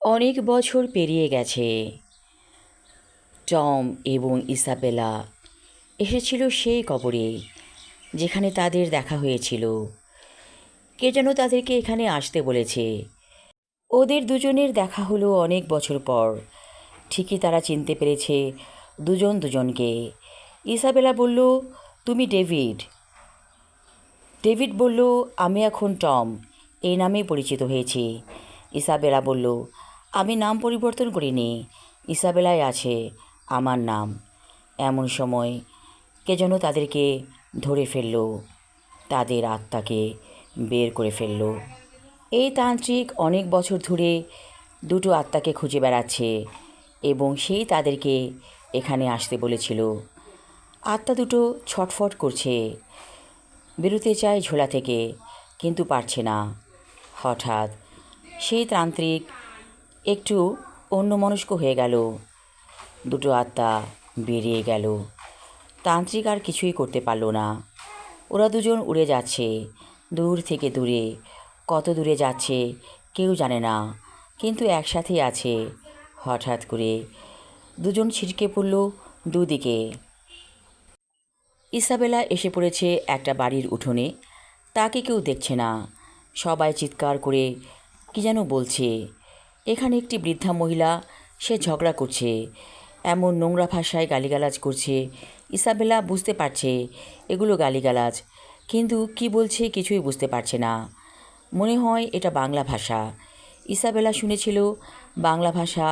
অনেক বছর পেরিয়ে গেছে। টম এবং ইসাবেলা এসেছিল সেই কবরে যেখানে তাদের দেখা হয়েছিল। কে যেন তাদেরকে এখানে আসতে বলেছে। ওদের দুজনের দেখা হলো অনেক বছর পর। ঠিকই তারা চিনতে পেরেছে দুজন দুজনকে। ইসাবেলা বলল, তুমি ডেভিড। ডেভিড বলল, আমি এখন টম, এই নামেই পরিচিত হয়েছি। ইসাবেলা বলল, আমি নাম পরিবর্তন করিনি, ইসাবেলাই আছে আমার নাম। এমন সময় কে যেন তাদেরকে ধরে ফেলল, তাদের আত্মাকে বের করে ফেলল। এই তান্ত্রিক অনেক বছর ধরে দুটো আত্মাকে খুঁজে বেড়াচ্ছে এবং সেই তাদেরকে এখানে আসতে বলেছিল। আত্মা দুটো ছটফট করছে, বেরোতে চায় ঝোলা থেকে, কিন্তু পারছে না। হঠাৎ সেই তান্ত্রিক একটু অন্যমনস্ক হয়ে গেল, দুটো আত্মা বেরিয়ে গেল। তান্ত্রিক আর কিছুই করতে পারল না। ওরা দুজন উড়ে যাচ্ছে দূর থেকে দূরে। কত দূরে যাচ্ছে কেউ জানে না, কিন্তু একসাথেই আছে। হঠাৎ করে দুজন ছিটকে পড়ল দুদিকে। ইসাবেলা এসে পড়েছে একটা বাড়ির উঠোনে। তাকে কেউ দেখছে না। সবাই চিৎকার করে কী যেন বলছে। এখানে একটি বৃদ্ধা মহিলা, সে ঝগড়া করছে, এমন নোংরা ভাষায় গালিগালাজ করছে। ইসাবেলা বুঝতে পারছে এগুলো গালিগালাজ, কিন্তু কি বলছে কিছুই বুঝতে পারছে না। মনে হয় এটা বাংলা ভাষা। ইসাবেলা শুনেছিল বাংলা ভাষা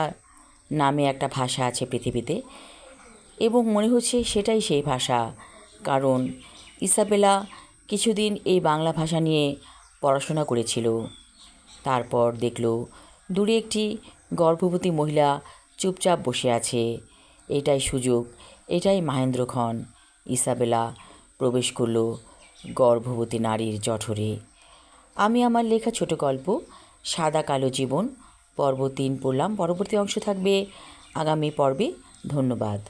নামে একটা ভাষা আছে পৃথিবীতে, এবং মনে হচ্ছে সেটাই সেই ভাষা। কারণ ইসাবেলা কিছুদিন এই বাংলা ভাষা নিয়ে পড়াশোনা করেছিল। তারপর দেখল দূরে একটি গর্ভবতী মহিলা চুপচাপ বসে আছে। এটাই সুযোগ, এটাই মহেন্দ্রক্ষণ। ইসাবেলা প্রবেশ করল গর্ভবতী নারীর জঠরে। আমি আমার লেখা ছোট গল্প সাদা কালো জীবন পর্ব 3 পড়লাম। পরবর্তী অংশ থাকবে আগামী পর্বে। ধন্যবাদ।